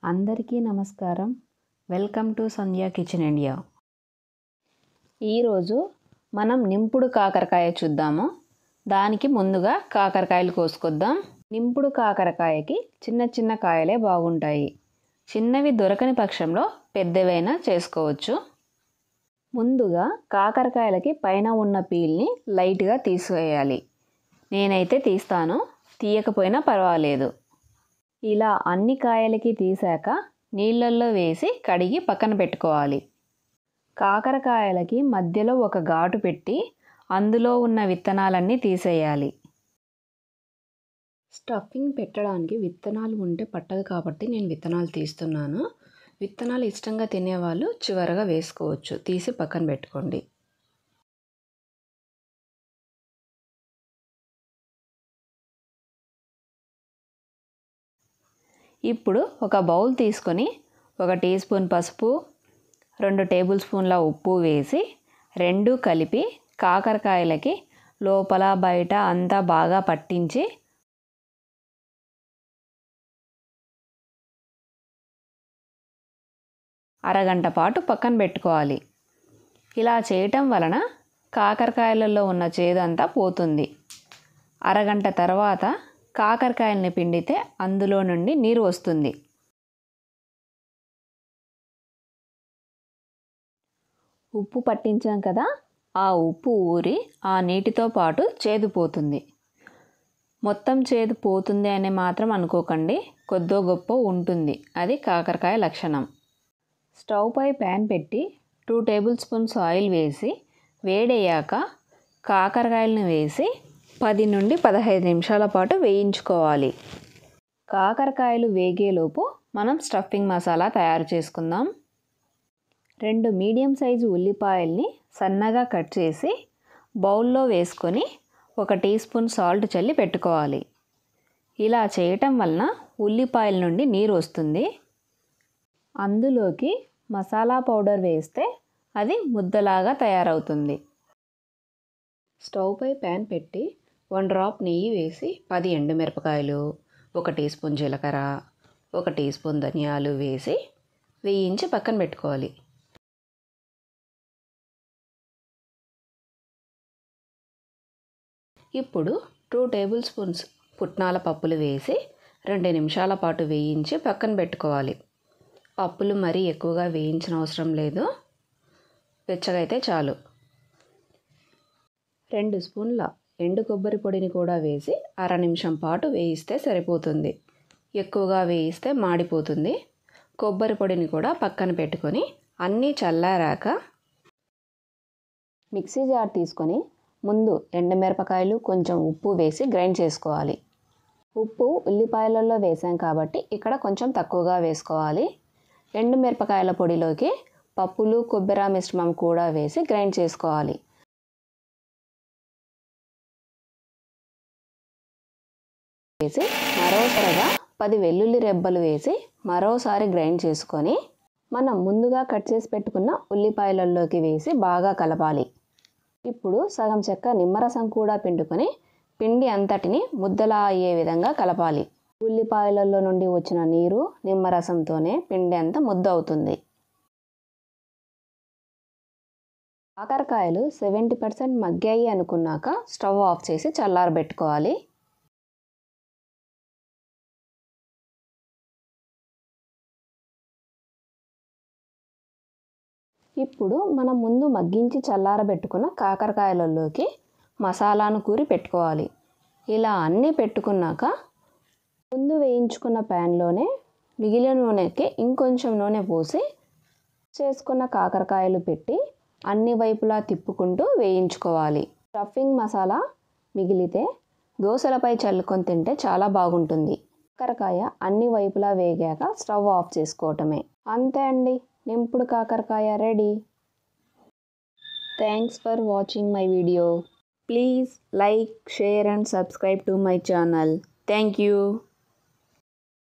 అందరికీ నమస్కారం. Welcome to Sandhya kitchen India. ఈరోజు మనం నింపుడు కాకరకాయ చూద్దాము. దానికి ముందుగా కాకరకాయలు కోసుకొద్దాం. నింపుడు కాకరకాయకి చిన్న చిన్న కాయలే బాగుంటాయి. చిన్నవి దొరకని పక్షంలో పెద్దవైనా చేసుకోవచ్చు. ముందుగా కాకరకాయలకి పైన ఉన్న పీల్ని లైట్గా తీసివేయాలి. నేనైతే తీస్తాను, తీయకపోయినా పర్వాలేదు. ఇలా అన్ని కాయలకి తీసాక నీళ్ళల్లో వేసి కడిగి పక్కన పెట్టుకోవాలి. కాకరకాయలకి మధ్యలో ఒక ఘాటు పెట్టి అందులో ఉన్న విత్తనాలన్నీ తీసేయాలి. స్టఫింగ్ పెట్టడానికి విత్తనాలు ఉంటే పట్టదు కాబట్టి నేను విత్తనాలు తీస్తున్నాను. విత్తనాలు ఇష్టంగా తినేవాళ్ళు చివరగా వేసుకోవచ్చు. తీసి పక్కన పెట్టుకోండి. ఇప్పుడు ఒక బౌల్ తీసుకొని 1 టీ స్పూన్ పసుపు, 2 టేబుల్ స్పూన్ల ఉప్పు వేసి రెండు కలిపి కాకరకాయలకి లోపల బయట అంతా బాగా పట్టించి అరగంట పాటు పక్కన పెట్టుకోవాలి. ఇలా చేయటం వలన కాకరకాయలలో ఉన్న చేదంతా పోతుంది. అరగంట తర్వాత కాకరకాయల్ని పిండితే అందులో నుండి నీరు వస్తుంది. ఉప్పు పట్టించాం కదా, ఆ ఉప్పు ఊరి ఆ నీటితో పాటు చేదు పోతుంది. మొత్తం చేదు పోతుంది అని మాత్రం అనుకోకండి, కొద్దో గొప్ప ఉంటుంది. అది కాకరకాయ లక్షణం. స్టవ్ పై ప్యాన్ పెట్టి 2 టేబుల్ స్పూన్స్ ఆయిల్ వేసి వేడయ్యాక కాకరకాయలను వేసి 10 నుండి 15 నిమిషాల పాటు వేయించుకోవాలి. కాకరకాయలు వేగేలోపు మనం స్టఫింగ్ మసాలా తయారు చేసుకుందాం. 2 మీడియం సైజు ఉల్లిపాయల్ని సన్నగా కట్ చేసి బౌల్లో వేసుకొని 1 టీ స్పూన్ సాల్ట్ చల్లి పెట్టుకోవాలి. ఇలా చేయటం వలన ఉల్లిపాయల నుండి నీరు వస్తుంది. అందులోకి మసాలా పౌడర్ వేస్తే అది ముద్దలాగా తయారవుతుంది. స్టవ్ పై ప్యాన్ పెట్టి 1 డ్రాప్ నెయ్యి వేసి 10 ఎండుమిరపకాయలు, 1 టీ స్పూన్ జీలకర్ర, 1 టీ స్పూన్ ధనియాలు వేసి వేయించి పక్కన పెట్టుకోవాలి. ఇప్పుడు 2 టేబుల్ స్పూన్స్ పుట్నాల పప్పులు వేసి 2 నిమిషాల పాటు వేయించి పక్కన పెట్టుకోవాలి. పప్పులు మరీ ఎక్కువగా వేయించిన అవసరం లేదు, వెచ్చగా అయితే చాలు. 2 స్పూన్ల ఎండు కొబ్బరి పొడిని కూడా వేసి 1/2 నిమిషం పాటు వేయిస్తే సరిపోతుంది. ఎక్కువగా వేయిస్తే మాడిపోతుంది. కొబ్బరి పొడిని కూడా పక్కన పెట్టుకొని అన్నీ చల్లారాక మిక్సీ జార్ తీసుకొని ముందు ఎండుమిరపకాయలు కొంచెం ఉప్పు వేసి గ్రైండ్ చేసుకోవాలి. ఉప్పు ఉల్లిపాయలలో వేసాం కాబట్టి ఇక్కడ కొంచెం తక్కువగా వేసుకోవాలి. ఎండుమిరపకాయల పొడిలోకి పప్పులు కొబ్బరి మిశ్రమం కూడా వేసి గ్రైండ్ చేసుకోవాలి. వేసి మరోసారిగా 10 వెల్లుల్లి రెబ్బలు వేసి మరోసారి గ్రైండ్ చేసుకొని మనం ముందుగా కట్ చేసి పెట్టుకున్న ఉల్లిపాయలలోకి వేసి బాగా కలపాలి. ఇప్పుడు సగం చెక్క నిమ్మరసం కూడా పిండుకొని పిండి అంతటిని ముద్దలా అయ్యే విధంగా కలపాలి. ఉల్లిపాయలలో నుండి వచ్చిన నీరు నిమ్మరసంతోనే పిండి అంతా ముద్ద అవుతుంది. కాకరకాయలు 70% మగ్గాయి అనుకున్నాక స్టవ్ ఆఫ్ చేసి చల్లారబెట్టుకోవాలి. ఇప్పుడు మనం ముందు మగ్గించి చల్లారబెట్టుకున్న కాకరకాయలలోకి మసాలాను కూరి పెట్టుకోవాలి. ఇలా అన్నీ పెట్టుకున్నాక ముందు వేయించుకున్న ప్యాన్లోనే మిగిలిన నూనెకి ఇంకొంచెం నూనె పోసి చేసుకున్న కాకరకాయలు పెట్టి అన్ని వైపులా తిప్పుకుంటూ వేయించుకోవాలి. స్టఫింగ్ మసాలా మిగిలితే దోశలపై చల్లుకొని తింటే చాలా బాగుంటుంది. కాకరకాయ అన్ని వైపులా వేగాక స్టవ్ ఆఫ్ చేసుకోవటమే. అంతే అండి, నింపుడు కాకరకాయ ready. Thanks for watching my video. Please like, share and subscribe to my channel. Thank you.